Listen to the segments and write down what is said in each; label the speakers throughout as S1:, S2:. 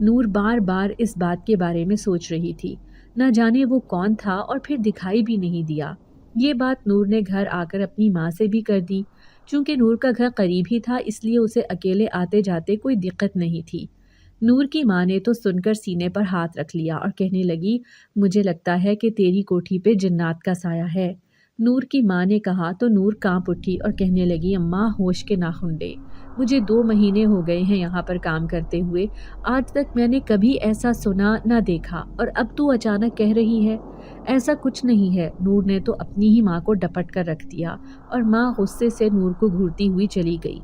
S1: نور بار بار اس بات کے بارے میں سوچ رہی تھی، نہ جانے وہ کون تھا اور پھر دکھائی بھی نہیں دیا۔ یہ بات نور نے گھر آ کر اپنی ماں سے بھی کر دی۔ چونکہ نور کا گھر قریب ہی تھا اس لیے اسے اکیلے آتے جاتے کوئی دقت نہیں تھی۔ نور کی ماں نے تو سن کر سینے پر ہاتھ رکھ لیا اور کہنے لگی، مجھے لگتا ہے کہ تیری کوٹھی پہ جنات کا سایہ ہے۔ نور کی ماں نے کہا تو نور کانپ اٹھی اور کہنے لگی، اماں ہوش کے ناخن لے، مجھے 2 مہینے ہو گئے ہیں یہاں پر کام کرتے ہوئے، آج تک میں نے کبھی ایسا سنا نہ دیکھا، اور اب تو اچانک کہہ رہی ہے۔ ایسا کچھ نہیں ہے، نور نے تو اپنی ہی ماں کو ڈپٹ کر رکھ دیا اور ماں غصے سے نور کو گھورتی ہوئی چلی گئی۔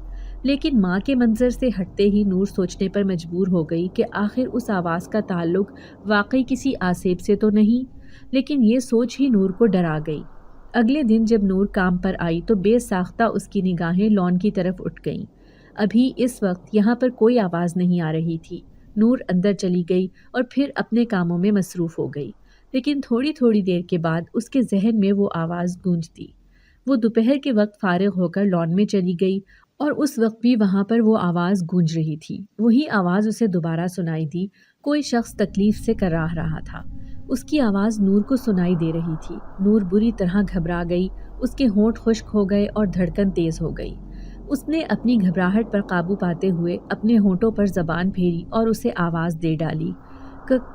S1: لیکن ماں کے منظر سے ہٹتے ہی نور سوچنے پر مجبور ہو گئی کہ آخر اس آواز کا تعلق واقعی کسی آسیب سے تو نہیں، لیکن یہ سوچ ہی نور کو ڈرا گئی۔ اگلے دن جب نور کام پر آئی تو بے ساختہ اس کی نگاہیں لان کی طرف اٹھ گئیں۔ ابھی اس وقت یہاں پر کوئی آواز نہیں آ رہی تھی۔ نور اندر چلی گئی اور پھر اپنے کاموں میں مصروف ہو گئی، لیکن تھوڑی تھوڑی دیر کے بعد اس کے ذہن میں وہ آواز گونجتی۔ وہ دوپہر کے وقت فارغ ہو کر لان میں چلی گئی اور اس وقت بھی وہاں پر وہ آواز گونج رہی تھی۔ وہی آواز اسے دوبارہ سنائی دی، کوئی شخص تکلیف سے کراہ رہا تھا۔ اس کی آواز نور کو سنائی دے رہی تھی۔ نور بری طرح گھبرا گئی، اس کے ہونٹ خشک ہو گئے اور دھڑکن تیز ہو گئی۔ اس نے اپنی گھبراہٹ پر قابو پاتے ہوئے اپنے ہونٹوں پر زبان پھیری اور اسے آواز دے ڈالی۔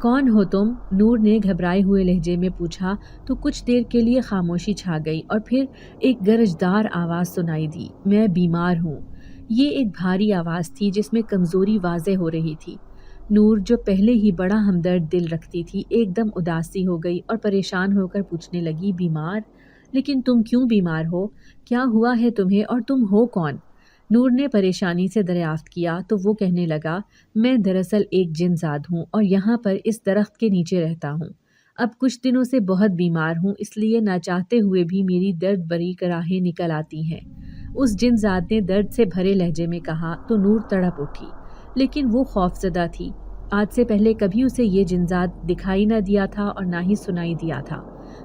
S1: کون ہو تم؟ نور نے گھبرائے ہوئے لہجے میں پوچھا تو کچھ دیر کے لیے خاموشی چھا گئی اور پھر ایک گرجدار آواز سنائی دی، میں بیمار ہوں۔ یہ ایک بھاری آواز تھی جس میں کمزوری واضح ہو رہی تھی۔ نور جو پہلے ہی بڑا ہمدرد دل رکھتی تھی ایک دم اداس سی ہو گئی اور پریشان ہو کر پوچھنے لگی، بیمار؟ لیکن تم کیوں بیمار ہو؟ کیا ہوا ہے تمہیں اور تم ہو کون؟ نور نے پریشانی سے دریافت کیا تو وہ کہنے لگا، میں دراصل ایک جن زاد ہوں اور یہاں پر اس درخت کے نیچے رہتا ہوں۔ اب کچھ دنوں سے بہت بیمار ہوں، اس لیے نہ چاہتے ہوئے بھی میری درد بری راہیں نکل آتی ہیں۔ اس جن زاد نے درد سے بھرے لہجے میں کہا تو نور تڑپ اٹھی، لیکن وہ خوفزدہ تھی۔ آج سے پہلے کبھی اسے یہ جن زاد دکھائی نہ دیا تھا اور نہ ہی سنائی دیا تھا۔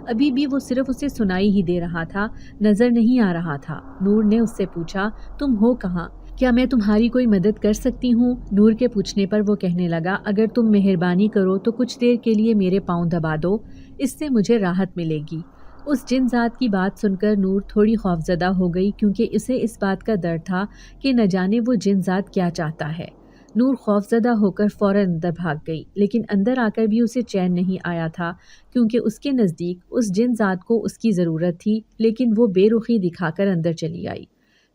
S1: ابھی بھی وہ صرف اسے سنائی ہی دے رہا تھا، نظر نہیں آ رہا تھا۔ نور نے اس سے پوچھا، تم ہو کہاں؟ کیا میں تمہاری کوئی مدد کر سکتی ہوں؟ نور کے پوچھنے پر وہ کہنے لگا، اگر تم مہربانی کرو تو کچھ دیر کے لیے میرے پاؤں دبا دو، اس سے مجھے راحت ملے گی۔ اس جن ذات کی بات سن کر نور تھوڑی خوفزدہ ہو گئی، کیونکہ اسے اس بات کا ڈر تھا کہ نہ جانے وہ جن ذات کیا چاہتا ہے۔ نور خوفزدہ ہو کر فوراً اندر بھاگ گئی، لیکن اندر آ کر بھی اسے چین نہیں آیا تھا، کیونکہ اس کے نزدیک اس جن ذات کو اس کی ضرورت تھی، لیکن وہ بے رخی دکھا کر اندر چلی آئی۔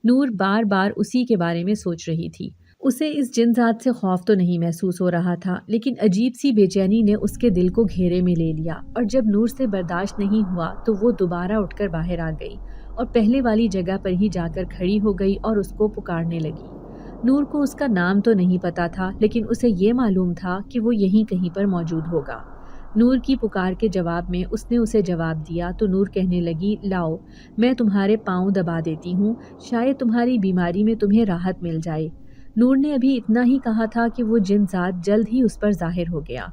S1: نور بار بار اسی کے بارے میں سوچ رہی تھی۔ اسے اس جن ذات سے خوف تو نہیں محسوس ہو رہا تھا، لیکن عجیب سی بے چینی نے اس کے دل کو گھیرے میں لے لیا، اور جب نور سے برداشت نہیں ہوا تو وہ دوبارہ اٹھ کر باہر آ گئی اور پہلے والی جگہ پر ہی جا کر کھڑی ہو گئی اور اس کو پکارنے لگی۔ نور کو اس کا نام تو نہیں پتا تھا، لیکن اسے یہ معلوم تھا کہ وہ یہیں کہیں پر موجود ہوگا۔ نور کی پکار کے جواب میں اس نے اسے جواب دیا تو نور کہنے لگی، لاؤ میں تمہارے پاؤں دبا دیتی ہوں، شاید تمہاری بیماری میں تمہیں راحت مل جائے۔ نور نے ابھی اتنا ہی کہا تھا کہ وہ جن ذات جلد ہی اس پر ظاہر ہو گیا۔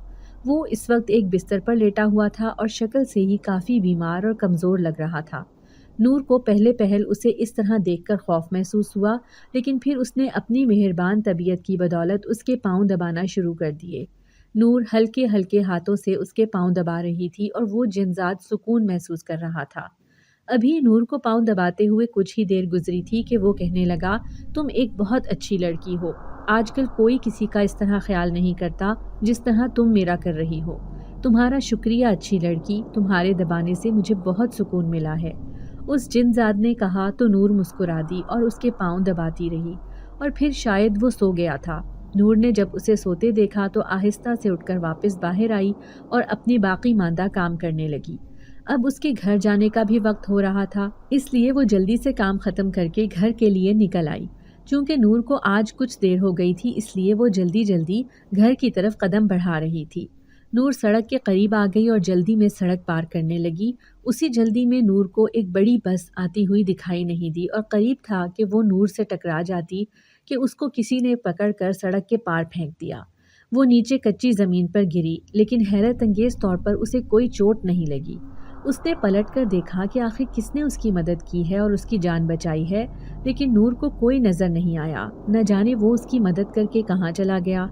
S1: وہ اس وقت ایک بستر پر لیٹا ہوا تھا اور شکل سے ہی کافی بیمار اور کمزور لگ رہا تھا۔ نور کو پہلے پہل اسے اس طرح دیکھ کر خوف محسوس ہوا، لیکن پھر اس نے اپنی مہربان طبیعت کی بدولت اس کے پاؤں دبانا شروع کر دیے۔ نور ہلکے ہلکے ہاتھوں سے اس کے پاؤں دبا رہی تھی اور وہ جن ذات سکون محسوس کر رہا تھا۔ ابھی نور کو پاؤں دباتے ہوئے کچھ ہی دیر گزری تھی کہ وہ کہنے لگا، تم ایک بہت اچھی لڑکی ہو، آج کل کوئی کسی کا اس طرح خیال نہیں کرتا جس طرح تم میرا کر رہی ہو۔ تمہارا شکریہ اچھی لڑکی، تمہارے دبانے سے مجھے بہت سکون ملا ہے۔ اس جن ذات نے کہا تو نور مسکرا دی اور اس کے پاؤں دباتی رہی، اور پھر شاید وہ سو گیا تھا۔ نور نے جب اسے سوتے دیکھا تو آہستہ سے اٹھ کر واپس باہر آئی اور اپنی باقی ماندہ کام کرنے لگی۔ اب اس کے گھر جانے کا بھی وقت ہو رہا تھا، اس لیے وہ جلدی سے کام ختم کر کے گھر کے لیے نکل آئی۔ چونکہ نور کو آج کچھ دیر ہو گئی تھی، اس لیے وہ جلدی جلدی گھر کی طرف قدم بڑھا رہی تھی۔ نور سڑک کے قریب آ گئی اور جلدی میں سڑک پار کرنے لگی۔ اسی جلدی میں نور کو ایک بڑی بس آتی ہوئی دکھائی نہیں دی اور قریب تھا کہ وہ نور سے ٹکرا جاتی کہ اس کو کسی نے پکڑ کر سڑک کے پار پھینک دیا۔ وہ نیچے کچی زمین پر گری، لیکن حیرت انگیز طور پر اسے کوئی چوٹ نہیں لگی۔ اس نے پلٹ کر دیکھا کہ آخر کس نے اس کی مدد کی ہے اور اس کی جان بچائی ہے، لیکن نور کو کوئی نظر نہیں آیا، نہ جانے وہ اس کی مدد کر کے کہاں چلا گیا۔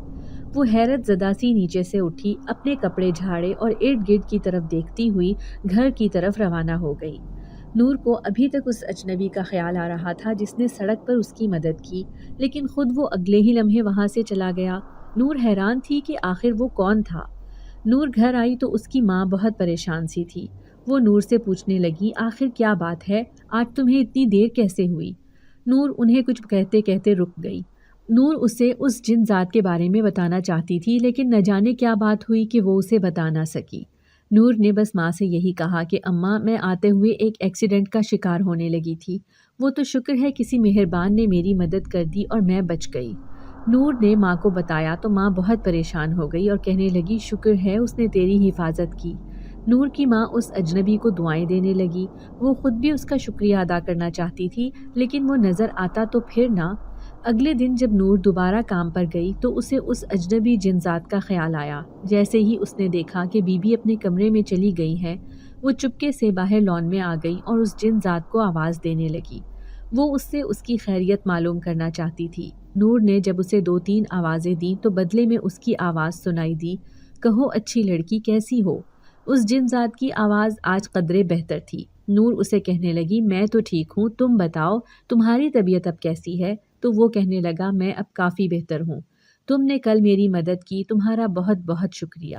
S1: وہ حیرت زدہ سی نیچے سے اٹھی، اپنے کپڑے جھاڑے اور ارد گرد کی طرف دیکھتی ہوئی گھر کی طرف روانہ ہو گئی۔ نور کو ابھی تک اس اجنبی کا خیال آ رہا تھا جس نے سڑک پر اس کی مدد کی، لیکن خود وہ اگلے ہی لمحے وہاں سے چلا گیا۔ نور حیران تھی کہ آخر وہ کون تھا۔ نور گھر آئی تو اس کی ماں بہت پریشان سی تھی۔ وہ نور سے پوچھنے لگی، آخر کیا بات ہے؟ آج تمہیں اتنی دیر کیسے ہوئی؟ نور انہیں کچھ کہتے کہتے رک گئی۔ نور اسے اس جن ذات کے بارے میں بتانا چاہتی تھی، لیکن نہ جانے کیا بات ہوئی کہ وہ اسے بتا نہ سکی۔ نور نے بس ماں سے یہی کہا کہ اماں، میں آتے ہوئے ایک ایکسیڈنٹ کا شکار ہونے لگی تھی، وہ تو شکر ہے کسی مہربان نے میری مدد کر دی اور میں بچ گئی۔ نور نے ماں کو بتایا تو ماں بہت پریشان ہو گئی اور کہنے لگی، شکر ہے اس نے تیری حفاظت کی۔ نور کی ماں اس اجنبی کو دعائیں دینے لگی۔ وہ خود بھی اس کا شکریہ ادا کرنا چاہتی تھی، لیکن وہ نظر آتا تو پھر نہ۔ اگلے دن جب نور دوبارہ کام پر گئی تو اسے اس اجنبی جن ذات کا خیال آیا۔ جیسے ہی اس نے دیکھا کہ بی بی اپنے کمرے میں چلی گئی ہے، وہ چپکے سے باہر لان میں آ گئی اور اس جن ذات کو آواز دینے لگی۔ وہ اس سے اس کی خیریت معلوم کرنا چاہتی تھی۔ نور نے جب اسے 2-3 آوازیں دیں تو بدلے میں اس کی آواز سنائی دی، کہو اچھی لڑکی کیسی ہو؟ اس جن ذات کی آواز آج قدرے بہتر تھی۔ نور اسے کہنے لگی، میں تو ٹھیک ہوں، تم بتاؤ تمہاری طبیعت اب کیسی ہے؟ تو وہ کہنے لگا، میں اب کافی بہتر ہوں، تم نے کل میری مدد کی، تمہارا بہت بہت شکریہ۔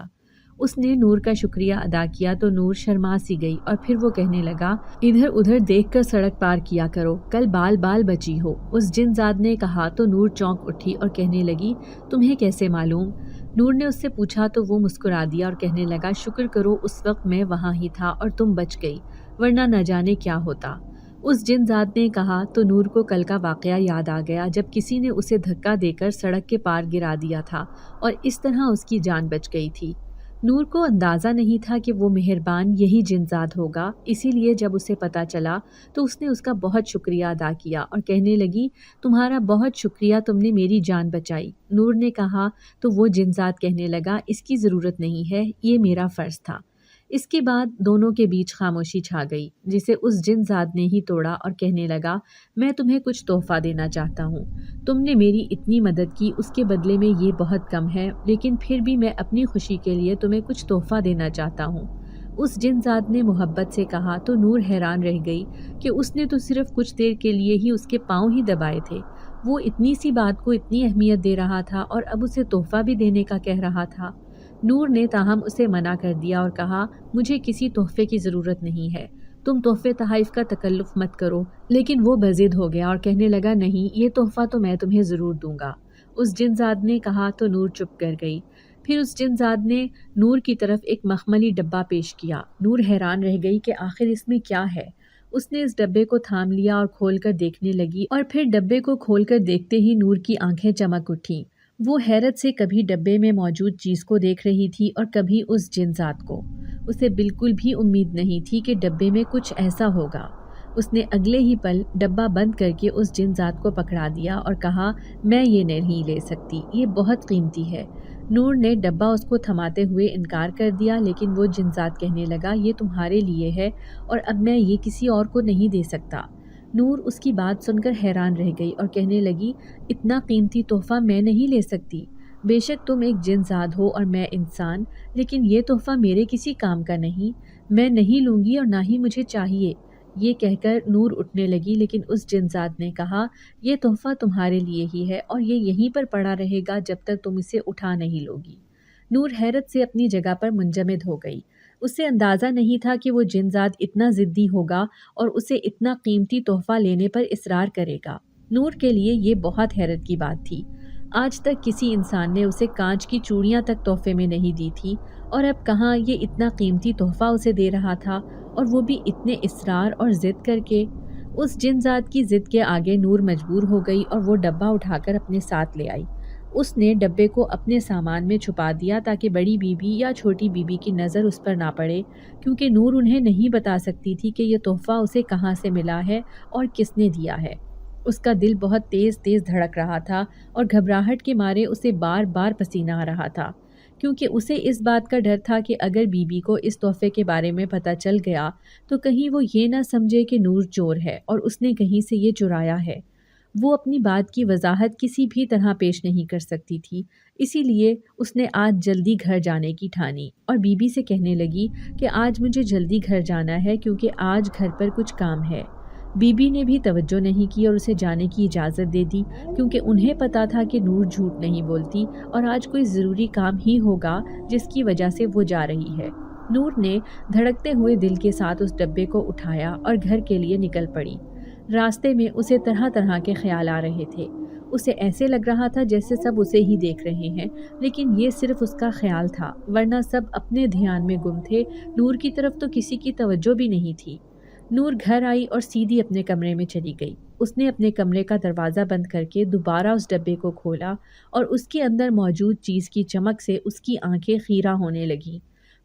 S1: اس نے نور کا شکریہ ادا کیا تو نور شرما سی گئی اور پھر وہ کہنے لگا، ادھر ادھر دیکھ کر سڑک پار کیا کرو، کل بال بال بچی ہو۔ اس جن ذات نے کہا تو نور چونک اٹھی اور کہنے لگی، تمہیں کیسے معلوم؟ نور نے اس سے پوچھا تو وہ مسکرا دیا اور کہنے لگا، شکر کرو اس وقت میں وہاں ہی تھا اور تم بچ گئی، ورنہ نہ جانے کیا ہوتا۔ اس جن ذات نے کہا تو نور کو کل کا واقعہ یاد آ گیا جب کسی نے اسے دھکا دے کر سڑک کے پار گرا دیا تھا اور اس طرح اس کی جان بچ گئی تھی۔ نور کو اندازہ نہیں تھا کہ وہ مہربان یہی جن ذات ہوگا، اسی لیے جب اسے پتہ چلا تو اس نے اس کا بہت شکریہ ادا کیا اور کہنے لگی، تمہارا بہت شکریہ، تم نے میری جان بچائی۔ نور نے کہا تو وہ جن ذات کہنے لگا، اس کی ضرورت نہیں ہے، یہ میرا فرض تھا۔ اس کے بعد دونوں کے بیچ خاموشی چھا گئی، جسے اس جن ذات نے ہی توڑا اور کہنے لگا، میں تمہیں کچھ تحفہ دینا چاہتا ہوں، تم نے میری اتنی مدد کی، اس کے بدلے میں یہ بہت کم ہے، لیکن پھر بھی میں اپنی خوشی کے لیے تمہیں کچھ تحفہ دینا چاہتا ہوں۔ اس جن ذات نے محبت سے کہا تو نور حیران رہ گئی کہ اس نے تو صرف کچھ دیر کے لیے ہی اس کے پاؤں ہی دبائے تھے، وہ اتنی سی بات کو اتنی اہمیت دے رہا تھا اور اب اسے تحفہ بھی دینے کا کہہ رہا تھا۔ نور نے تاہم اسے منع کر دیا اور کہا، مجھے کسی تحفے کی ضرورت نہیں ہے، تم تحفے تحائف کا تکلف مت کرو۔ لیکن وہ بضد ہو گیا اور کہنے لگا، نہیں، یہ تحفہ تو میں تمہیں ضرور دوں گا۔ اس جن ذات نے کہا تو نور چپ کر گئی۔ پھر اس جن ذات نے نور کی طرف ایک مخملی ڈبہ پیش کیا۔ نور حیران رہ گئی کہ آخر اس میں کیا ہے۔ اس نے اس ڈبے کو تھام لیا اور کھول کر دیکھنے لگی اور پھر ڈبے کو کھول کر دیکھتے ہی نور کی آنکھیں چمک اٹھیں۔ وہ حیرت سے کبھی ڈبے میں موجود چیز کو دیکھ رہی تھی اور کبھی اس جن ذات کو۔ اسے بالکل بھی امید نہیں تھی کہ ڈبے میں کچھ ایسا ہوگا۔ اس نے اگلے ہی پل ڈبہ بند کر کے اس جن ذات کو پکڑا دیا اور کہا، میں یہ نہیں لے سکتی، یہ بہت قیمتی ہے۔ نور نے ڈبہ اس کو تھماتے ہوئے انکار کر دیا، لیکن وہ جن ذات کہنے لگا، یہ تمہارے لیے ہے اور اب میں یہ کسی اور کو نہیں دے سکتا۔ نور اس کی بات سن کر حیران رہ گئی اور کہنے لگی، اتنا قیمتی تحفہ میں نہیں لے سکتی، بے شک تم ایک جن ذات ہو اور میں انسان، لیکن یہ تحفہ میرے کسی کام کا نہیں، میں نہیں لوں گی اور نہ ہی مجھے چاہیے۔ یہ کہہ کر نور اٹھنے لگی، لیکن اس جن ذات نے کہا، یہ تحفہ تمہارے لیے ہی ہے اور یہ یہیں پر پڑا رہے گا جب تک تم اسے اٹھا نہیں لوگی۔ نور حیرت سے اپنی جگہ پر منجمد ہو گئی۔ اسے اندازہ نہیں تھا کہ وہ جن ذات اتنا ضدی ہوگا اور اسے اتنا قیمتی تحفہ لینے پر اصرار کرے گا۔ نور کے لیے یہ بہت حیرت کی بات تھی۔ آج تک کسی انسان نے اسے کانچ کی چوڑیاں تک تحفے میں نہیں دی تھی، اور اب کہاں یہ اتنا قیمتی تحفہ اسے دے رہا تھا، اور وہ بھی اتنے اصرار اور ضد کر کے۔ اس جن ذات کی ضد کے آگے نور مجبور ہو گئی اور وہ ڈبہ اٹھا کر اپنے ساتھ لے آئی۔ اس نے ڈبے کو اپنے سامان میں چھپا دیا تاکہ بڑی بی بی یا چھوٹی بی بی کی نظر اس پر نہ پڑے، کیونکہ نور انہیں نہیں بتا سکتی تھی کہ یہ تحفہ اسے کہاں سے ملا ہے اور کس نے دیا ہے۔ اس کا دل بہت تیز تیز دھڑک رہا تھا اور گھبراہٹ کے مارے اسے بار بار پسینہ آ رہا تھا، کیونکہ اسے اس بات کا ڈر تھا کہ اگر بی بی کو اس تحفے کے بارے میں پتہ چل گیا تو کہیں وہ یہ نہ سمجھے کہ نور چور ہے اور اس نے کہیں سے یہ چرایا ہے۔ وہ اپنی بات کی وضاحت کسی بھی طرح پیش نہیں کر سکتی تھی، اسی لیے اس نے آج جلدی گھر جانے کی ٹھانی اور بی بی سے کہنے لگی کہ آج مجھے جلدی گھر جانا ہے کیونکہ آج گھر پر کچھ کام ہے۔ بی بی نے بھی توجہ نہیں کی اور اسے جانے کی اجازت دے دی، کیونکہ انہیں پتا تھا کہ نور جھوٹ نہیں بولتی اور آج کوئی ضروری کام ہی ہوگا جس کی وجہ سے وہ جا رہی ہے۔ نور نے دھڑکتے ہوئے دل کے ساتھ اس ڈبے کو اٹھایا اور گھر کے لیے نکل پڑی۔ راستے میں اسے طرح طرح کے خیال آ رہے تھے۔ اسے ایسے لگ رہا تھا جیسے سب اسے ہی دیکھ رہے ہیں، لیکن یہ صرف اس کا خیال تھا، ورنہ سب اپنے دھیان میں گم تھے۔ نور کی طرف تو کسی کی توجہ بھی نہیں تھی۔ نور گھر آئی اور سیدھی اپنے کمرے میں چلی گئی۔ اس نے اپنے کمرے کا دروازہ بند کر کے دوبارہ اس ڈبے کو کھولا اور اس کے اندر موجود چیز کی چمک سے اس کی آنکھیں خیرہ ہونے لگیں۔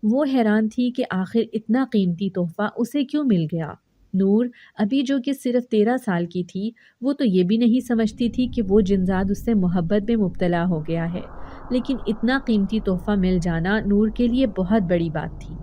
S1: وہ حیران تھی کہ آخر اتنا قیمتی تحفہ اسے کیوں مل گیا۔ نور ابھی جو کہ صرف 13 سال کی تھی، وہ تو یہ بھی نہیں سمجھتی تھی کہ وہ جنزاد اس سے محبت میں مبتلا ہو گیا ہے، لیکن اتنا قیمتی تحفہ مل جانا نور کے لیے بہت بڑی بات تھی۔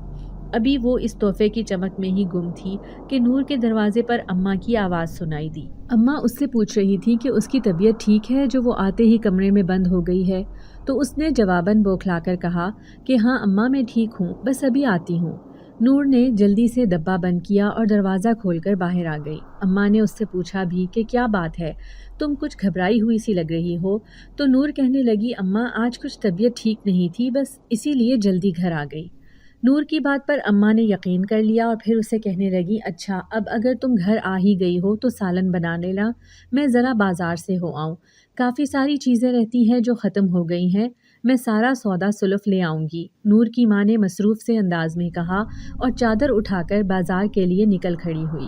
S1: ابھی وہ اس تحفے کی چمک میں ہی گم تھی کہ نور کے دروازے پر اماں کی آواز سنائی دی۔ اماں اس سے پوچھ رہی تھی کہ اس کی طبیعت ٹھیک ہے جو وہ آتے ہی کمرے میں بند ہو گئی ہے، تو اس نے جواباً بوکھلا کر کہا کہ ہاں اماں میں ٹھیک ہوں، بس ابھی آتی ہوں۔ نور نے جلدی سے ڈبہ بند کیا اور دروازہ کھول کر باہر آ گئی۔ اماں نے اس سے پوچھا بھی کہ کیا بات ہے، تم کچھ گھبرائی ہوئی سی لگ رہی ہو، تو نور کہنے لگی اماں آج کچھ طبیعت ٹھیک نہیں تھی، بس اسی لیے جلدی گھر آ گئی۔ نور کی بات پر اماں نے یقین کر لیا اور پھر اسے کہنے لگی اچھا اب اگر تم گھر آ ہی گئی ہو تو سالن بنا لینا، میں ذرا بازار سے ہو آؤں، کافی ساری چیزیں رہتی ہیں جو ختم ہو گئی ہیں، میں سارا سودا سلف لے آؤں گی، نور کی ماں نے مصروف سے انداز میں کہا اور چادر اٹھا کر بازار کے لیے نکل کھڑی ہوئی۔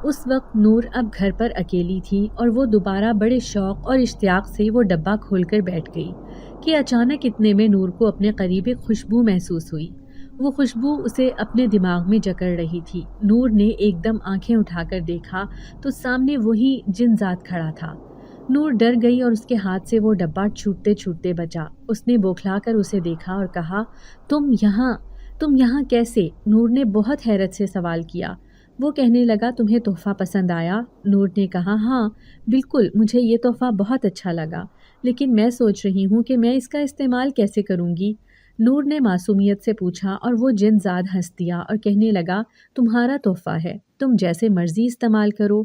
S1: اس وقت نور اب گھر پر اکیلی تھی اور وہ دوبارہ بڑے شوق اور اشتیاق سے وہ ڈبہ کھول کر بیٹھ گئی کہ اچانک اتنے میں نور کو اپنے قریب ایک خوشبو محسوس ہوئی۔ وہ خوشبو اسے اپنے دماغ میں جکڑ رہی تھی۔ نور نے ایک دم آنکھیں اٹھا کر دیکھا تو سامنے وہی جنزاد کھڑا تھا۔ نور ڈر گئی اور اس کے ہاتھ سے وہ ڈبہ چھوٹتے چھوٹتے بچا۔ اس نے بوکھلا کر اسے دیکھا اور کہا تم یہاں کیسے؟ نور نے بہت حیرت سے سوال کیا۔ وہ کہنے لگا تمہیں تحفہ پسند آیا؟ نور نے کہا ہاں بالکل، مجھے یہ تحفہ بہت اچھا لگا، لیکن میں سوچ رہی ہوں کہ میں اس کا استعمال کیسے کروں گی۔ نور نے معصومیت سے پوچھا اور وہ جنزاد ہنس دیا اور کہنے لگا تمہارا تحفہ ہے، تم جیسے مرضی استعمال کرو۔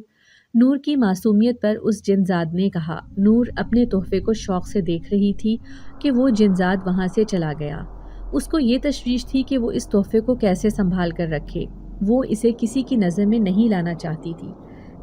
S1: نور کی معصومیت پر اس جنزاد نے کہا۔ نور اپنے تحفے کو شوق سے دیکھ رہی تھی کہ وہ جنزاد وہاں سے چلا گیا۔ اس کو یہ تشویش تھی کہ وہ اس تحفے کو کیسے سنبھال کر رکھے۔ وہ اسے کسی کی نظر میں نہیں لانا چاہتی تھی،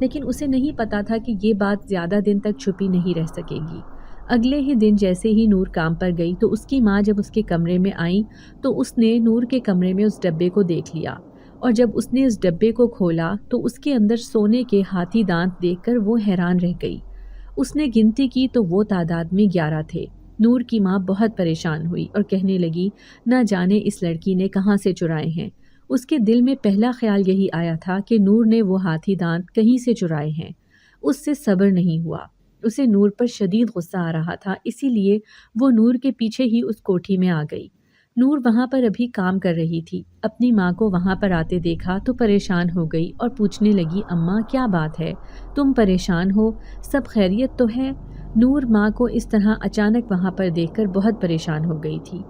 S1: لیکن اسے نہیں پتا تھا کہ یہ بات زیادہ دن تک چھپی نہیں رہ سکے گی۔ اگلے ہی دن جیسے ہی نور کام پر گئی تو اس کی ماں جب اس کے کمرے میں آئی تو اس نے نور کے کمرے میں اس ڈبے کو دیکھ لیا، اور جب اس نے اس ڈبے کو کھولا تو اس کے اندر سونے کے ہاتھی دانت دیکھ کر وہ حیران رہ گئی۔ اس نے گنتی کی تو وہ تعداد میں 11 تھے۔ نور کی ماں بہت پریشان ہوئی اور کہنے لگی نہ جانے اس لڑکی نے کہاں سے چرائے ہیں۔ اس کے دل میں پہلا خیال یہی آیا تھا کہ نور نے وہ ہاتھی دانت کہیں سے چرائے ہیں۔ اس سے صبر نہیں ہوا، اسے نور پر شدید غصہ آ رہا تھا، اسی لیے وہ نور کے پیچھے ہی اس کوٹھی میں آ گئی۔ نور وہاں پر ابھی کام کر رہی تھی، اپنی ماں کو وہاں پر آتے دیکھا تو پریشان ہو گئی اور پوچھنے لگی اماں کیا بات ہے، تم پریشان ہو، سب خیریت تو ہے؟ نور ماں کو اس طرح اچانک وہاں پر دیکھ کر بہت پریشان ہو گئی تھی۔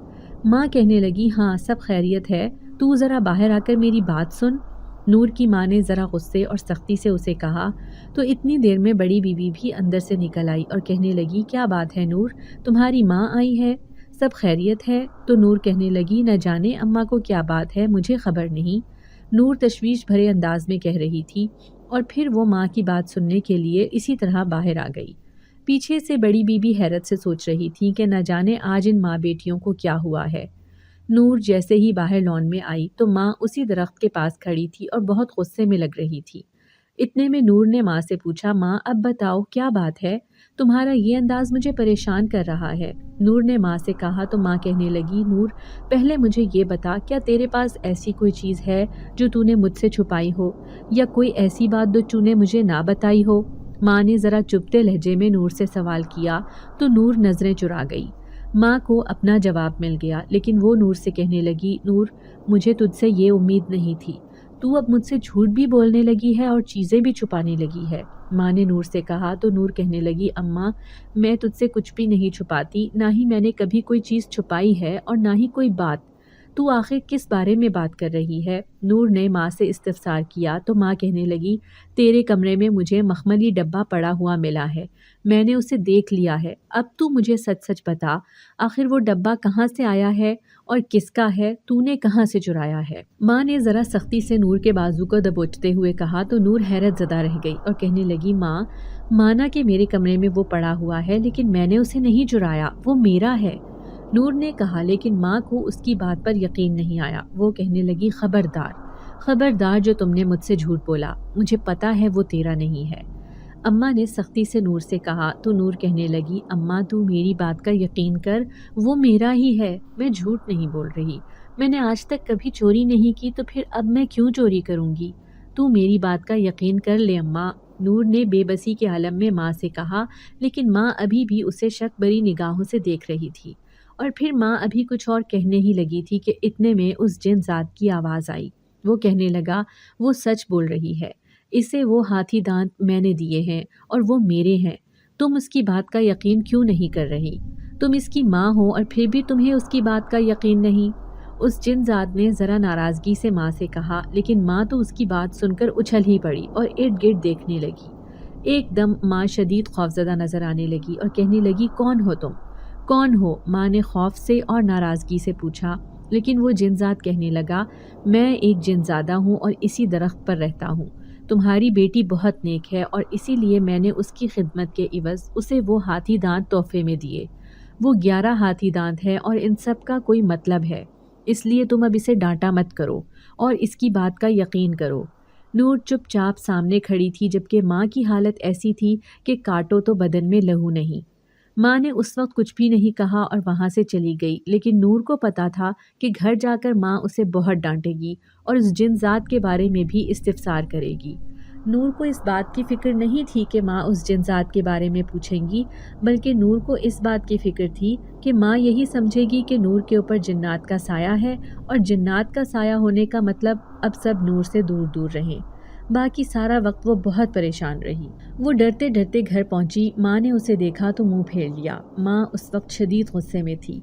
S1: ماں کہنے لگی ہاں سب خیریت ہے، تو ذرا باہر آ کر میری بات سن۔ نور کی ماں نے ذرا غصے اور سختی سے اسے کہا تو اتنی دیر میں بڑی بیوی بھی اندر سے نکل آئی اور کہنے لگی کیا بات ہے نور، تمہاری ماں آئی ہے، سب خیریت ہے؟ تو نور کہنے لگی نہ جانے اماں کو کیا بات ہے، مجھے خبر نہیں۔ نور تشویش بھرے انداز میں کہہ رہی تھی اور پھر وہ ماں کی بات سننے کے لیے اسی طرح باہر آ گئی۔ پیچھے سے بڑی بیوی حیرت سے سوچ رہی تھی کہ نہ جانے آج ان ماں بیٹیوں کو کیا ہوا ہے۔ نور جیسے ہی باہر لان میں آئی تو ماں اسی درخت کے پاس کھڑی تھی اور بہت غصے میں لگ رہی تھی۔ اتنے میں نور نے ماں سے پوچھا ماں اب بتاؤ کیا بات ہے، تمہارا یہ انداز مجھے پریشان کر رہا ہے۔ نور نے ماں سے کہا تو ماں کہنے لگی نور پہلے مجھے یہ بتا کیا تیرے پاس ایسی کوئی چیز ہے جو تو نے مجھ سے چھپائی ہو، یا کوئی ایسی بات جو تو نے مجھے نہ بتائی ہو؟ ماں نے ذرا چپتے لہجے میں نور سے سوال کیا تو نور نظریں چرا گئی۔ ماں کو اپنا جواب مل گیا، لیکن وہ نور سے کہنے لگی نور مجھے تجھ سے یہ امید نہیں تھی، تو اب مجھ سے جھوٹ بھی بولنے لگی ہے اور چیزیں بھی چھپانے لگی ہے۔ ماں نے نور سے کہا تو نور کہنے لگی اماں میں تجھ سے کچھ بھی نہیں چھپاتی، نہ ہی میں نے کبھی کوئی چیز چھپائی ہے اور نہ ہی کوئی بات۔ تو آخر کس بارے میں بات کر رہی ہے؟ نور نے ماں سے استفسار کیا تو ماں کہنے لگی تیرے کمرے میں مجھے مخملی ڈبہ پڑا ہوا ملا ہے، میں نے اسے دیکھ لیا ہے، اب تو مجھے سچ سچ بتا آخر وہ ڈبہ کہاں سے آیا ہے اور کس کا ہے، تو نے کہاں سے چرایا ہے؟ ماں نے ذرا سختی سے نور کے بازو کو دبوچتے ہوئے کہا تو نور حیرت زدہ رہ گئی اور کہنے لگی ماں مانا کہ میرے کمرے میں وہ پڑا ہوا ہے لیکن میں نے اسے نہیں چرایا، وہ میرا ہے۔ نور نے کہا لیکن ماں کو اس کی بات پر یقین نہیں آیا۔ وہ کہنے لگی خبردار خبردار جو تم نے مجھ سے جھوٹ بولا، مجھے پتا ہے وہ تیرا نہیں ہے۔ اماں نے سختی سے نور سے کہا تو نور کہنے لگی اماں تو میری بات کا یقین کر، وہ میرا ہی ہے، میں جھوٹ نہیں بول رہی، میں نے آج تک کبھی چوری نہیں کی تو پھر اب میں کیوں چوری کروں گی؟ تو میری بات کا یقین کر لے اماں۔ نور نے بے بسی کے عالم میں ماں سے کہا لیکن ماں ابھی بھی اسے شک بری نگاہوں سے دیکھ رہی تھی۔ اور پھر ماں ابھی کچھ اور کہنے ہی لگی تھی کہ اتنے میں اس جن ذات کی آواز آئی۔ وہ کہنے لگا وہ سچ بول رہی ہے، اسے وہ ہاتھی دانت میں نے دیے ہیں اور وہ میرے ہیں، تم اس کی بات کا یقین کیوں نہیں کر رہی؟ تم اس کی ماں ہو اور پھر بھی تمہیں اس کی بات کا یقین نہیں؟ اس جن ذات نے ذرا ناراضگی سے ماں سے کہا لیکن ماں تو اس کی بات سن کر اچھل ہی پڑی اور ارد گرد دیکھنے لگی۔ ایک دم ماں شدید خوفزدہ نظر آنے لگی اور کہنے لگی کون ہو تم؟ کون ہو؟ ماں نے خوف سے اور ناراضگی سے پوچھا لیکن وہ جن ذات کہنے لگا میں ایک جن زادہ ہوں اور اسی درخت پر رہتا ہوں، تمہاری بیٹی بہت نیک ہے اور اسی لیے میں نے اس کی خدمت کے عوض اسے وہ ہاتھی دانت تحفے میں دیے۔ وہ 11 ہاتھی دانت ہے اور ان سب کا کوئی مطلب ہے، اس لیے تم اب اسے ڈانٹا مت کرو اور اس کی بات کا یقین کرو۔ نور چپ چاپ سامنے کھڑی تھی جبکہ ماں کی حالت ایسی تھی کہ کاٹو تو بدن میں لہو نہیں۔ ماں نے اس وقت کچھ بھی نہیں کہا اور وہاں سے چلی گئی، لیکن نور کو پتا تھا کہ گھر جا کر ماں اسے بہت ڈانٹے گی اور اس جن ذات کے بارے میں بھی استفسار کرے گی۔ نور کو اس بات کی فکر نہیں تھی کہ ماں اس جن ذات کے بارے میں پوچھیں گی، بلکہ نور کو اس بات کی فکر تھی کہ ماں یہی سمجھے گی کہ نور کے اوپر جنات کا سایہ ہے اور جنات کا سایہ ہونے کا مطلب اب سب نور سے دور دور رہیں۔ باقی سارا وقت وہ بہت پریشان رہی۔ وہ ڈرتے ڈرتے گھر پہنچی، ماں نے اسے دیکھا تو منہ پھیر لیا۔ ماں اس وقت شدید غصے میں تھی۔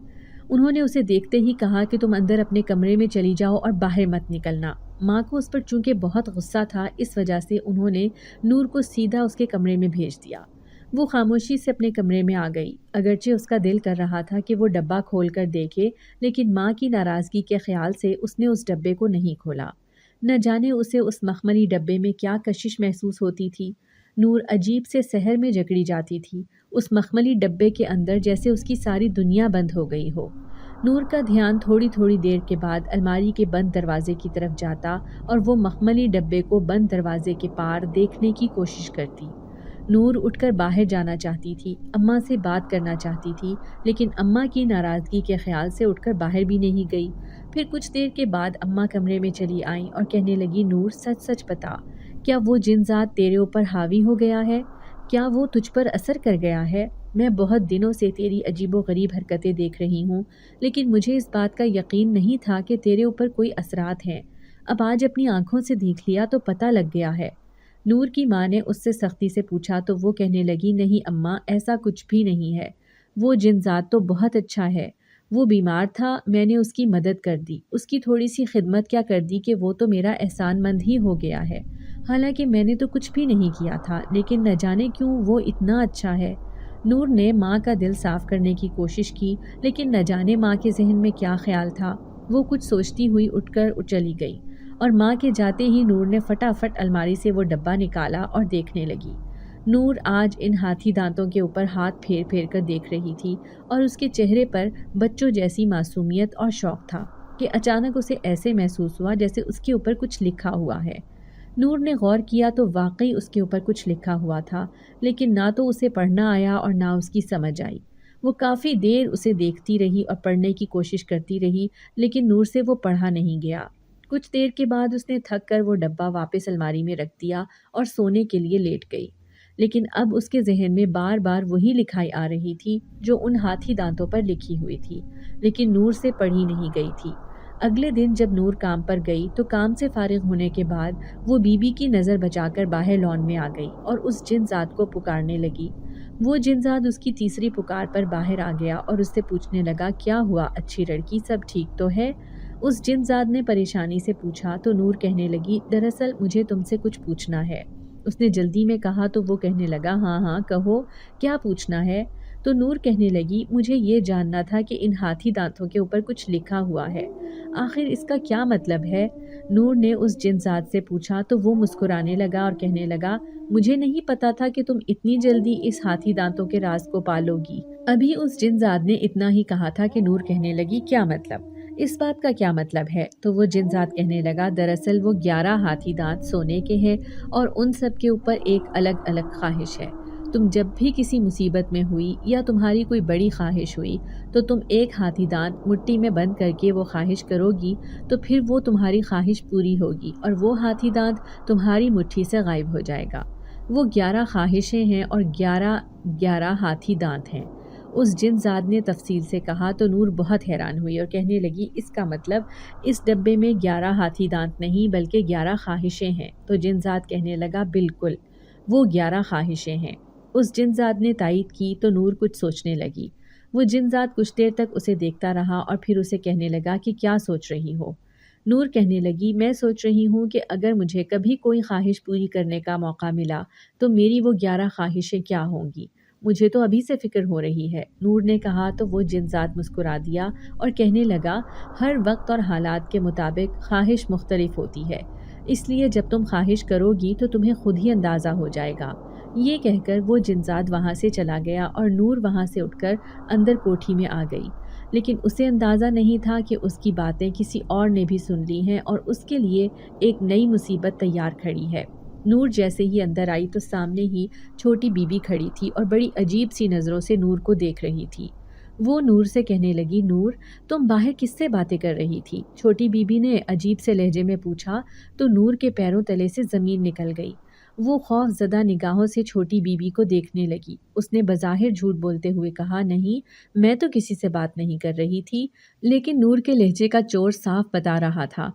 S1: انہوں نے اسے دیکھتے ہی کہا کہ تم اندر اپنے کمرے میں چلی جاؤ اور باہر مت نکلنا۔ ماں کو اس پر چونکہ بہت غصہ تھا، اس وجہ سے انہوں نے نور کو سیدھا اس کے کمرے میں بھیج دیا۔ وہ خاموشی سے اپنے کمرے میں آ گئی، اگرچہ اس کا دل کر رہا تھا کہ وہ ڈبہ کھول کر دیکھے، لیکن ماں کی ناراضگی کے خیال سے اس نے اس ڈبے کو نہیں کھولا۔ نہ جانے اسے اس مخملی ڈبے میں کیا کشش محسوس ہوتی تھی۔ نور عجیب سے سحر میں جکڑی جاتی تھی، اس مخملی ڈبے کے اندر جیسے اس کی ساری دنیا بند ہو گئی ہو۔ نور کا دھیان تھوڑی تھوڑی دیر کے بعد الماری کے بند دروازے کی طرف جاتا اور وہ مخملی ڈبے کو بند دروازے کے پار دیکھنے کی کوشش کرتی۔ نور اٹھ کر باہر جانا چاہتی تھی، اماں سے بات کرنا چاہتی تھی، لیکن اماں کی ناراضگی کے خیال سے اٹھ کر باہر بھی نہیں گئی۔ پھر کچھ دیر کے بعد اماں کمرے میں چلی آئیں اور کہنے لگی نور سچ سچ بتا، کیا وہ جن ذات تیرے اوپر حاوی ہو گیا ہے؟ کیا وہ تجھ پر اثر کر گیا ہے؟ میں بہت دنوں سے تیری عجیب و غریب حرکتیں دیکھ رہی ہوں، لیکن مجھے اس بات کا یقین نہیں تھا کہ تیرے اوپر کوئی اثرات ہیں، اب آج اپنی آنکھوں سے دیکھ لیا تو پتہ لگ گیا ہے۔ نور کی ماں نے اس سے سختی سے پوچھا تو وہ کہنے لگی نہیں اماں ایسا کچھ بھی نہیں ہے، وہ جن ذات تو بہت اچھا ہے، وہ بیمار تھا، میں نے اس کی مدد کر دی، اس کی تھوڑی سی خدمت کیا کر دی کہ وہ تو میرا احسان مند ہی ہو گیا ہے، حالانکہ میں نے تو کچھ بھی نہیں کیا تھا، لیکن نہ جانے کیوں وہ اتنا اچھا ہے۔ نور نے ماں کا دل صاف کرنے کی کوشش کی، لیکن نہ جانے ماں کے ذہن میں کیا خیال تھا، وہ کچھ سوچتی ہوئی اٹھ کر چلی گئی اور ماں کے جاتے ہی نور نے فٹافٹ الماری سے وہ ڈبہ نکالا اور دیکھنے لگی۔ نور آج ان ہاتھی دانتوں کے اوپر ہاتھ پھیر پھیر کر دیکھ رہی تھی اور اس کے چہرے پر بچوں جیسی معصومیت اور شوق تھا کہ اچانک اسے ایسے محسوس ہوا جیسے اس کے اوپر کچھ لکھا ہوا ہے۔ نور نے غور کیا تو واقعی اس کے اوپر کچھ لکھا ہوا تھا، لیکن نہ تو اسے پڑھنا آیا اور نہ اس کی سمجھ آئی۔ وہ کافی دیر اسے دیکھتی رہی اور پڑھنے کی کوشش کرتی رہی، لیکن نور سے وہ پڑھا نہیں گیا۔ کچھ دیر کے بعد اس نے تھک کر وہ ڈبہ واپس الماری میں رکھ دیا اور سونے کے لیے لیٹ گئی، لیکن اب اس کے ذہن میں بار بار وہی لکھائی آ رہی تھی جو ان ہاتھی دانتوں پر لکھی ہوئی تھی، لیکن نور سے پڑھی نہیں گئی تھی۔ اگلے دن جب نور کام پر گئی تو کام سے فارغ ہونے کے بعد وہ بیوی کی نظر بچا کر باہر لان میں آ گئی اور اس جن ذات کو پکارنے لگی۔ وہ جن ذات اس کی تیسری پکار پر باہر آ گیا اور اس سے پوچھنے لگا، کیا ہوا اچھی لڑکی، سب ٹھیک تو ہے؟ اس جن ذات نے پریشانی سے پوچھا تو نور کہنے لگی، دراصل مجھے تم سے کچھ پوچھنا ہے۔ اس نے جلدی میں کہا تو وہ کہنے لگا، ہاں ہاں کہو، کیا پوچھنا ہے؟ تو نور کہنے لگی، مجھے یہ جاننا تھا کہ ان ہاتھی دانتوں کے اوپر کچھ لکھا ہوا ہے، آخر اس کا کیا مطلب ہے؟ نور نے اس جن ذات سے پوچھا تو وہ مسکرانے لگا اور کہنے لگا، مجھے نہیں پتا تھا کہ تم اتنی جلدی اس ہاتھی دانتوں کے راز کو پالو گی۔ ابھی اس جن ذات نے اتنا ہی کہا تھا کہ نور کہنے لگی، کیا مطلب؟ اس بات کا کیا مطلب ہے؟ تو وہ جن ذات کہنے لگا، دراصل وہ 11 ہاتھی دانت سونے کے ہیں اور ان سب کے اوپر ایک الگ الگ خواہش ہے۔ تم جب بھی کسی مصیبت میں ہوئی یا تمہاری کوئی بڑی خواہش ہوئی تو تم ایک ہاتھی دانت مٹی میں بند کر کے وہ خواہش کرو گی تو پھر وہ تمہاری خواہش پوری ہوگی اور وہ ہاتھی دانت تمہاری مٹھی سے غائب ہو جائے گا۔ وہ 11 خواہشیں ہیں اور 11 ہاتھی دانت ہیں۔ اس جن ذات نے تفصیل سے کہا تو نور بہت حیران ہوئی اور کہنے لگی، اس کا مطلب اس ڈبے میں 11 ہاتھی دانت نہیں بلکہ 11 خواہشیں ہیں؟ تو جن ذات کہنے لگا، بالکل، وہ 11 خواہشیں ہیں۔ اس جن ذات نے تائید کی تو نور کچھ سوچنے لگی۔ وہ جن ذات کچھ دیر تک اسے دیکھتا رہا اور پھر اسے کہنے لگا کہ کیا سوچ رہی ہو؟ نور کہنے لگی، میں سوچ رہی ہوں کہ اگر مجھے کبھی کوئی خواہش پوری کرنے کا موقع ملا تو میری وہ 11 خواہشیں کیا ہوں گی؟ مجھے تو ابھی سے فکر ہو رہی ہے۔ نور نے کہا تو وہ جن ذات مسکرا دیا اور کہنے لگا، ہر وقت اور حالات کے مطابق خواہش مختلف ہوتی ہے، اس لیے جب تم خواہش کرو گی تو تمہیں خود ہی اندازہ ہو جائے گا۔ یہ کہہ کر وہ جن ذات وہاں سے چلا گیا اور نور وہاں سے اٹھ کر اندر کوٹھی میں آ گئی، لیکن اسے اندازہ نہیں تھا کہ اس کی باتیں کسی اور نے بھی سن لی ہیں اور اس کے لیے ایک نئی مصیبت تیار کھڑی ہے۔ نور جیسے ہی اندر آئی تو سامنے ہی چھوٹی بی بی کھڑی تھی اور بڑی عجیب سی نظروں سے نور کو دیکھ رہی تھی۔ وہ نور سے کہنے لگی، نور، تم باہر کس سے باتیں کر رہی تھی؟ چھوٹی بی بی نے عجیب سے لہجے میں پوچھا تو نور کے پیروں تلے سے زمین نکل گئی۔ وہ خوف زدہ نگاہوں سے چھوٹی بی بی کو دیکھنے لگی۔ اس نے بظاہر جھوٹ بولتے ہوئے کہا، نہیں، میں تو کسی سے بات نہیں کر رہی تھی، لیکن نور کے لہجے کا چور صاف بتا رہا تھا۔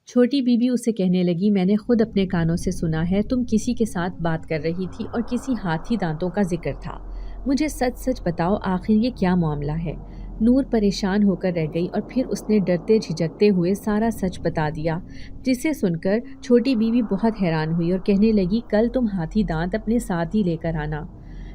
S1: چھوٹی بی بی اسے کہنے لگی، میں نے خود اپنے کانوں سے سنا ہے، تم کسی کے ساتھ بات کر رہی تھی اور کسی ہاتھی دانتوں کا ذکر تھا۔ مجھے سچ سچ بتاؤ، آخر یہ کیا معاملہ ہے؟ نور پریشان ہو کر رہ گئی اور پھر اس نے ڈرتے جھجکتے ہوئے سارا سچ بتا دیا، جسے سن کر چھوٹی بیوی بہت حیران ہوئی اور کہنے لگی، کل تم ہاتھی دانت اپنے ساتھ ہی لے کر آنا۔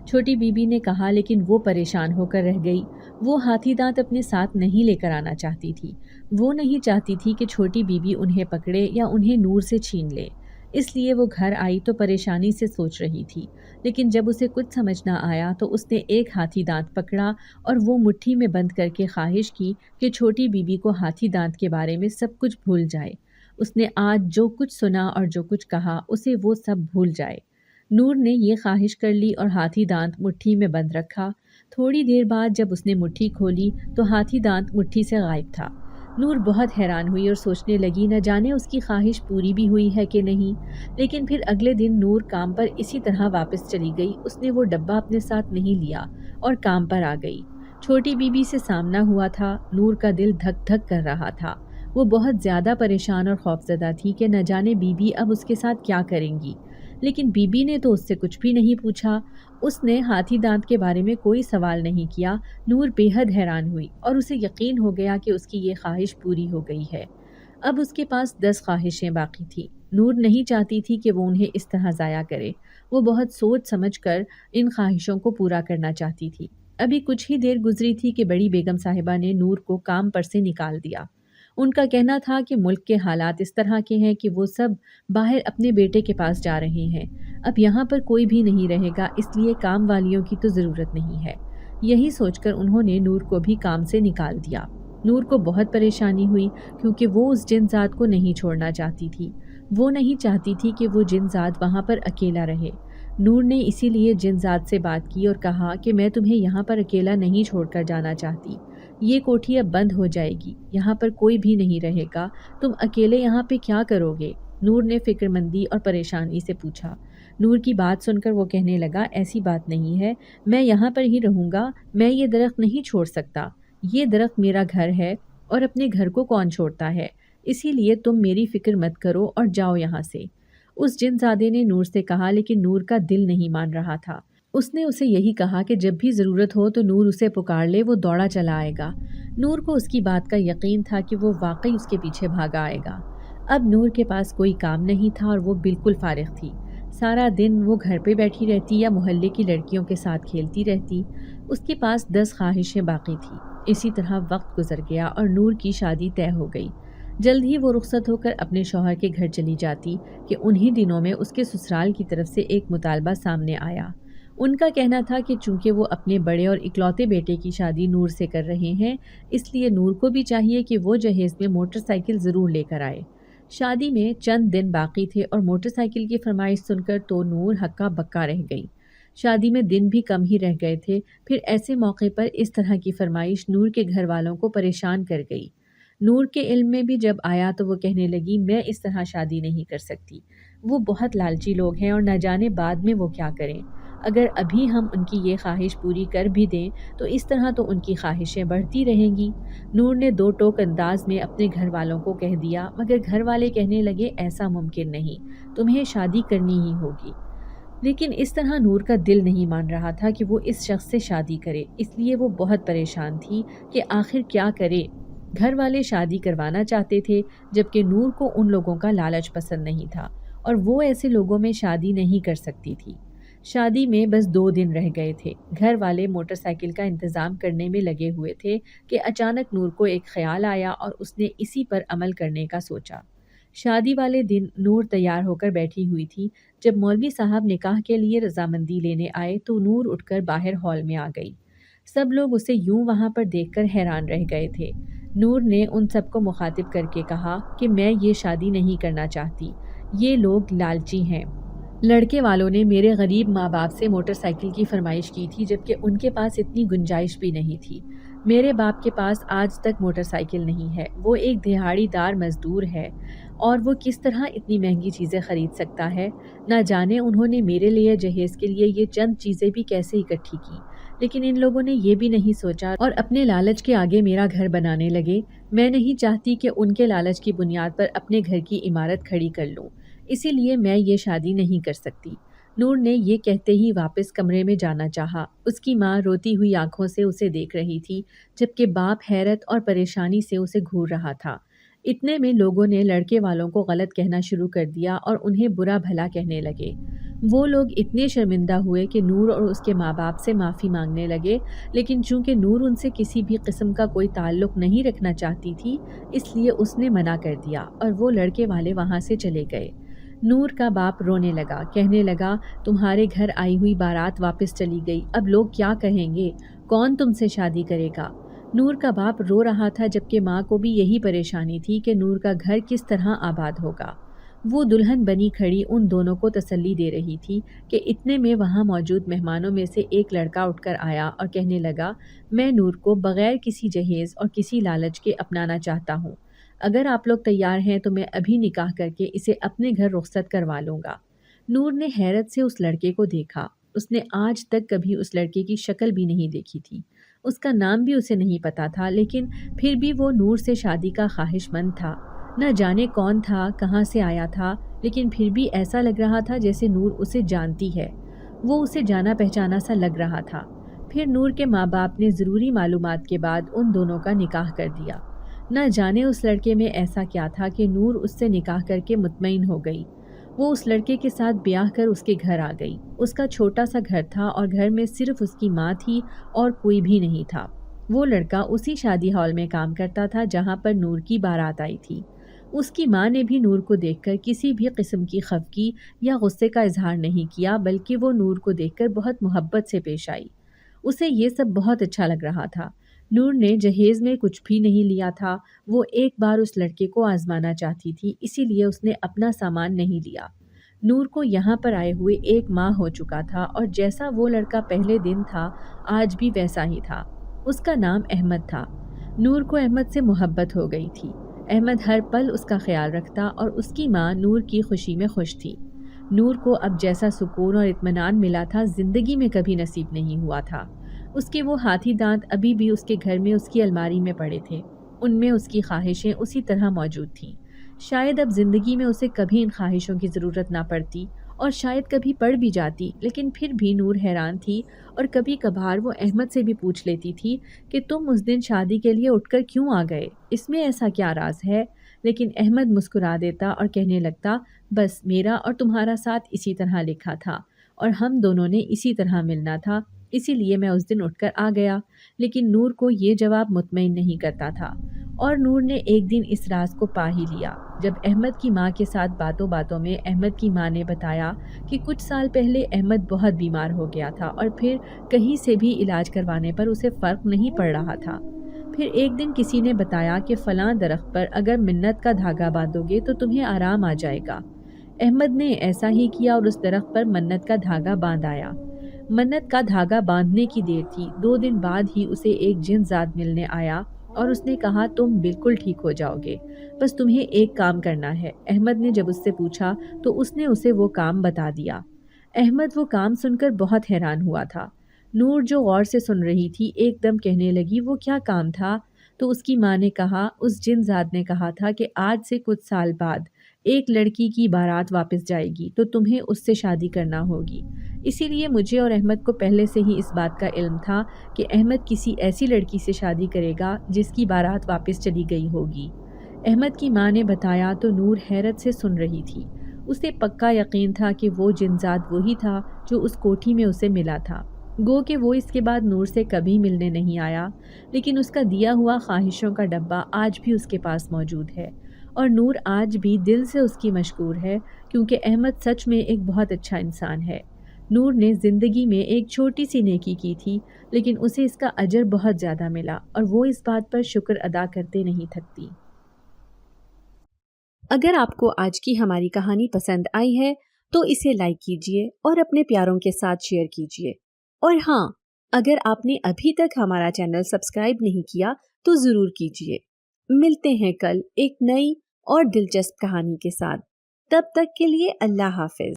S1: چھوٹی بیوی نے کہا، لیکن وہ پریشان ہو کر رہ گئی۔ وہ ہاتھی دانت اپنے ساتھ نہیں لے کر آنا چاہتی تھی۔ وہ نہیں چاہتی تھی کہ چھوٹی بیوی انہیں پکڑے یا انہیں نور سے چھین لے، اس لیے وہ گھر آئی تو پریشانی سے سوچ رہی تھی، لیکن جب اسے کچھ سمجھ نہ آیا تو اس نے ایک ہاتھی دانت پکڑا اور وہ مٹھی میں بند کر کے خواہش کی کہ چھوٹی بیوی کو ہاتھی دانت کے بارے میں سب کچھ بھول جائے۔ اس نے آج جو کچھ سنا اور جو کچھ کہا اسے وہ سب بھول جائے۔ نور نے یہ خواہش کر لی اور ہاتھی دانت مٹھی میں بند رکھا۔ تھوڑی دیر بعد جب اس نے مٹھی کھولی تو ہاتھی دانت مٹھی سے غائب تھا۔ نور بہت حیران ہوئی اور سوچنے لگی، نہ جانے اس کی خواہش پوری بھی ہوئی ہے کہ نہیں۔ لیکن پھر اگلے دن نور کام پر اسی طرح واپس چلی گئی۔ اس نے وہ ڈبہ اپنے ساتھ نہیں لیا اور کام پر آ گئی۔ چھوٹی بی بی سے سامنا ہوا تھا۔ نور کا دل دھک دھک کر رہا تھا۔ وہ بہت زیادہ پریشان اور خوفزدہ تھی کہ نہ جانے بی بی اب اس کے ساتھ کیا کریں گی، لیکن بی بی نے تو اس سے کچھ بھی نہیں پوچھا۔ اس نے ہاتھی دانت کے بارے میں کوئی سوال نہیں کیا۔ نور بے حد حیران ہوئی اور اسے یقین ہو گیا کہ اس کی یہ خواہش پوری ہو گئی ہے۔ اب اس کے پاس 10 خواہشیں باقی تھیں۔ نور نہیں چاہتی تھی کہ وہ انہیں اس طرح ضائع کرے۔ وہ بہت سوچ سمجھ کر ان خواہشوں کو پورا کرنا چاہتی تھی۔ ابھی کچھ ہی دیر گزری تھی کہ بڑی بیگم صاحبہ نے نور کو کام پر سے نکال دیا۔ ان کا کہنا تھا کہ ملک کے حالات اس طرح کے ہیں کہ وہ سب باہر اپنے بیٹے کے پاس جا رہے ہیں۔ اب یہاں پر کوئی بھی نہیں رہے گا، اس لیے کام والیوں کی تو ضرورت نہیں ہے۔ یہی سوچ کر انہوں نے نور کو بھی کام سے نکال دیا۔ نور کو بہت پریشانی ہوئی کیونکہ وہ اس جن ذات کو نہیں چھوڑنا چاہتی تھی۔ وہ نہیں چاہتی تھی کہ وہ جن ذات وہاں پر اکیلا رہے۔ نور نے اسی لیے جن ذات سے بات کی اور کہا کہ میں تمہیں یہاں پر اکیلا نہیں چھوڑ کر جانا چاہتی۔ یہ کوٹھی اب بند ہو جائے گی، یہاں پر کوئی بھی نہیں رہے گا، تم اکیلے یہاں پہ کیا کرو گے؟ نور نے فکر مندی اور پریشانی سے پوچھا۔ نور کی بات سن کر وہ کہنے لگا، ایسی بات نہیں ہے، میں یہاں پر ہی رہوں گا، میں یہ درخت نہیں چھوڑ سکتا، یہ درخت میرا گھر ہے اور اپنے گھر کو کون چھوڑتا ہے، اسی لیے تم میری فکر مت کرو اور جاؤ یہاں سے۔ اس جن زادے نے نور سے کہا، لیکن نور کا دل نہیں مان رہا تھا۔ اس نے اسے یہی کہا کہ جب بھی ضرورت ہو تو نور اسے پکار لے، وہ دوڑا چلا آئے گا۔ نور کو اس کی بات کا یقین تھا کہ وہ واقعی اس کے پیچھے بھاگا آئے گا۔ اب نور کے پاس کوئی کام نہیں تھا اور وہ بالکل فارغ تھی۔ سارا دن وہ گھر پہ بیٹھی رہتی یا محلے کی لڑکیوں کے ساتھ کھیلتی رہتی۔ اس کے پاس 10 خواہشیں باقی تھیں۔ اسی طرح وقت گزر گیا اور نور کی شادی طے ہو گئی۔ جلد ہی وہ رخصت ہو کر اپنے شوہر کے گھر چلی جاتی کہ انہی دنوں میں اس کے سسرال کی طرف سے ایک مطالبہ سامنے آیا۔ ان کا کہنا تھا کہ چونکہ وہ اپنے بڑے اور اکلوتے بیٹے کی شادی نور سے کر رہے ہیں، اس لیے نور کو بھی چاہیے کہ وہ جہیز میں موٹر سائیکل ضرور لے کر آئے۔ شادی میں چند دن باقی تھے اور موٹر سائیکل کی فرمائش سن کر تو نور ہکا بکا رہ گئی۔ شادی میں دن بھی کم ہی رہ گئے تھے، پھر ایسے موقع پر اس طرح کی فرمائش نور کے گھر والوں کو پریشان کر گئی۔ نور کے علم میں بھی جب آیا تو وہ کہنے لگی، میں اس طرح شادی نہیں کر سکتی۔ وہ بہت لالچی لوگ ہیں اور نہ جانے بعد میں وہ کیا کریں۔ اگر ابھی ہم ان کی یہ خواہش پوری کر بھی دیں تو اس طرح تو ان کی خواہشیں بڑھتی رہیں گی۔ نور نے دو ٹوک انداز میں اپنے گھر والوں کو کہہ دیا، مگر گھر والے کہنے لگے ایسا ممکن نہیں، تمہیں شادی کرنی ہی ہوگی۔ لیکن اس طرح نور کا دل نہیں مان رہا تھا کہ وہ اس شخص سے شادی کرے، اس لیے وہ بہت پریشان تھی کہ آخر کیا کرے۔ گھر والے شادی کروانا چاہتے تھے، جبکہ نور کو ان لوگوں کا لالچ پسند نہیں تھا اور وہ ایسے لوگوں میں شادی نہیں کر سکتی تھی۔ شادی میں بس 2 دن رہ گئے تھے۔ گھر والے موٹر سائیکل کا انتظام کرنے میں لگے ہوئے تھے کہ اچانک نور کو ایک خیال آیا اور اس نے اسی پر عمل کرنے کا سوچا۔ شادی والے دن نور تیار ہو کر بیٹھی ہوئی تھی۔ جب مولوی صاحب نکاح کے لیے رضامندی لینے آئے تو نور اٹھ کر باہر ہال میں آ گئی۔ سب لوگ اسے یوں وہاں پر دیکھ کر حیران رہ گئے تھے۔ نور نے ان سب کو مخاطب کر کے کہا کہ میں یہ شادی نہیں کرنا چاہتی، یہ لوگ لالچی ہیں۔ لڑکے والوں نے میرے غریب ماں باپ سے موٹر سائیکل کی فرمائش کی تھی، جبکہ ان کے پاس اتنی گنجائش بھی نہیں تھی۔ میرے باپ کے پاس آج تک موٹر سائیکل نہیں ہے، وہ ایک دہاڑی دار مزدور ہے اور وہ کس طرح اتنی مہنگی چیزیں خرید سکتا ہے۔ نہ جانے انہوں نے میرے لیے جہیز کے لیے یہ چند چیزیں بھی کیسے اکٹھی کی، لیکن ان لوگوں نے یہ بھی نہیں سوچا اور اپنے لالچ کے آگے میرا گھر بنانے لگے۔ میں نہیں چاہتی کہ ان کے لالچ کی بنیاد پر اپنے گھر کی عمارت کھڑی کر لوں، اسی لیے میں یہ شادی نہیں کر سکتی۔ نور نے یہ کہتے ہی واپس کمرے میں جانا چاہا۔ اس کی ماں روتی ہوئی آنکھوں سے اسے دیکھ رہی تھی، جبکہ باپ حیرت اور پریشانی سے اسے گھور رہا تھا۔ اتنے میں لوگوں نے لڑکے والوں کو غلط کہنا شروع کر دیا اور انہیں برا بھلا کہنے لگے۔ وہ لوگ اتنے شرمندہ ہوئے کہ نور اور اس کے ماں باپ سے معافی مانگنے لگے، لیکن چونکہ نور ان سے کسی بھی قسم کا کوئی تعلق نہیں رکھنا چاہتی تھی، اس لیے اس نے منع کر دیا اور وہ لڑکے والے وہاں سے چلے گئے۔ نور کا باپ رونے لگا، کہنے لگا، تمہارے گھر آئی ہوئی بارات واپس چلی گئی، اب لوگ کیا کہیں گے، کون تم سے شادی کرے گا؟ نور کا باپ رو رہا تھا، جبکہ ماں کو بھی یہی پریشانی تھی کہ نور کا گھر کس طرح آباد ہوگا۔ وہ دلہن بنی کھڑی ان دونوں کو تسلی دے رہی تھی کہ اتنے میں وہاں موجود مہمانوں میں سے ایک لڑکا اٹھ کر آیا اور کہنے لگا، میں نور کو بغیر کسی جہیز اور کسی لالچ کے اپنانا چاہتا ہوں۔ اگر آپ لوگ تیار ہیں تو میں ابھی نکاح کر کے اسے اپنے گھر رخصت کروا لوں گا۔ نور نے حیرت سے اس لڑکے کو دیکھا۔ اس نے آج تک کبھی اس لڑکے کی شکل بھی نہیں دیکھی تھی، اس کا نام بھی اسے نہیں پتا تھا، لیکن پھر بھی وہ نور سے شادی کا خواہش مند تھا۔ نہ جانے کون تھا، کہاں سے آیا تھا، لیکن پھر بھی ایسا لگ رہا تھا جیسے نور اسے جانتی ہے۔ وہ اسے جانا پہچانا سا لگ رہا تھا۔ پھر نور کے ماں باپ نے ضروری معلومات کے بعد ان دونوں کا نکاح کر دیا۔ نہ جانے اس لڑکے میں ایسا کیا تھا کہ نور اس سے نکاح کر کے مطمئن ہو گئی۔ وہ اس لڑکے کے ساتھ بیاہ کر اس کے گھر آ گئی۔ اس کا چھوٹا سا گھر تھا اور گھر میں صرف اس کی ماں تھی اور کوئی بھی نہیں تھا۔ وہ لڑکا اسی شادی ہال میں کام کرتا تھا جہاں پر نور کی بارات آئی تھی۔ اس کی ماں نے بھی نور کو دیکھ کر کسی بھی قسم کی خفگی یا غصے کا اظہار نہیں کیا، بلکہ وہ نور کو دیکھ کر بہت محبت سے پیش آئی۔ اسے یہ سب بہت اچھا لگ رہا تھا۔ نور نے جہیز میں کچھ بھی نہیں لیا تھا، وہ ایک بار اس لڑکے کو آزمانا چاہتی تھی، اسی لیے اس نے اپنا سامان نہیں لیا۔ نور کو یہاں پر آئے ہوئے 1 ماہ ہو چکا تھا اور جیسا وہ لڑکا پہلے دن تھا، آج بھی ویسا ہی تھا۔ اس کا نام احمد تھا۔ نور کو احمد سے محبت ہو گئی تھی۔ احمد ہر پل اس کا خیال رکھتا اور اس کی ماں نور کی خوشی میں خوش تھی۔ نور کو اب جیسا سکون اور اطمینان ملا تھا، زندگی میں کبھی نصیب نہیں ہوا تھا۔ اس کے وہ ہاتھی دانت ابھی بھی اس کے گھر میں اس کی الماری میں پڑے تھے۔ ان میں اس کی خواہشیں اسی طرح موجود تھیں۔ شاید اب زندگی میں اسے کبھی ان خواہشوں کی ضرورت نہ پڑتی، اور شاید کبھی پڑ بھی جاتی، لیکن پھر بھی نور حیران تھی، اور کبھی کبھار وہ احمد سے بھی پوچھ لیتی تھی کہ تم اس دن شادی کے لیے اٹھ کر کیوں آ گئے؟ اس میں ایسا کیا راز ہے؟ لیکن احمد مسکرا دیتا اور کہنے لگتا، بس میرا اور تمہارا ساتھ اسی طرح لکھا تھا، اور ہم دونوں نے اسی طرح ملنا تھا، اسی لیے میں اس دن اٹھ کر آ گیا۔ لیکن نور کو یہ جواب مطمئن نہیں کرتا تھا، اور نور نے ایک دن اس راز کو پا ہی لیا جب احمد کی ماں کے ساتھ باتوں باتوں میں احمد کی ماں نے بتایا کہ کچھ سال پہلے احمد بہت بیمار ہو گیا تھا، اور پھر کہیں سے بھی علاج کروانے پر اسے فرق نہیں پڑ رہا تھا۔ پھر ایک دن کسی نے بتایا کہ فلاں درخت پر اگر منت کا دھاگا باندھو گے تو تمہیں آرام آ جائے گا۔ احمد نے ایسا ہی کیا اور اس درخت پر منت کا دھاگا باندھ آیا۔ منت کا دھاگا باندھنے کی دیر تھی، 2 دن بعد ہی اسے ایک جن زاد ملنے آیا اور اس نے کہا تم بالکل ٹھیک ہو جاؤ گے، بس تمہیں ایک کام کرنا ہے۔ احمد نے جب اس سے پوچھا تو اس نے اسے وہ کام بتا دیا۔ احمد وہ کام سن کر بہت حیران ہوا تھا۔ نور جو غور سے سن رہی تھی ایک دم کہنے لگی وہ کیا کام تھا؟ تو اس کی ماں نے کہا، اس جن زاد نے کہا تھا کہ آج سے کچھ سال بعد ایک لڑکی کی بارات واپس جائے گی تو تمہیں اس سے شادی کرنا ہوگی۔ اسی لیے مجھے اور احمد کو پہلے سے ہی اس بات کا علم تھا کہ احمد کسی ایسی لڑکی سے شادی کرے گا جس کی بارات واپس چلی گئی ہوگی۔ احمد کی ماں نے بتایا تو نور حیرت سے سن رہی تھی۔ اسے پکا یقین تھا کہ وہ جنزاد وہی تھا جو اس کوٹھی میں اسے ملا تھا۔ گو کہ وہ اس کے بعد نور سے کبھی ملنے نہیں آیا، لیکن اس کا دیا ہوا خواہشوں کا ڈبہ آج بھی اس کے پاس موجود ہے، اور نور آج بھی دل سے اس کی مشکور ہے، کیونکہ احمد سچ میں ایک بہت اچھا انسان ہے۔ نور نے زندگی میں ایک چھوٹی سی نیکی کی تھی، لیکن اسے اس کا اجر بہت زیادہ ملا، اور وہ اس بات پر شکر ادا کرتے نہیں تھکتی۔
S2: اگر آپ کو آج کی ہماری کہانی پسند آئی ہے تو اسے لائک کیجیے اور اپنے پیاروں کے ساتھ شیئر کیجیے، اور ہاں، اگر آپ نے ابھی تک ہمارا چینل سبسکرائب نہیں کیا تو ضرور کیجیے۔ ملتے ہیں کل ایک نئی اور دلچسپ کہانی کے ساتھ، تب تک کے لیے اللہ حافظ۔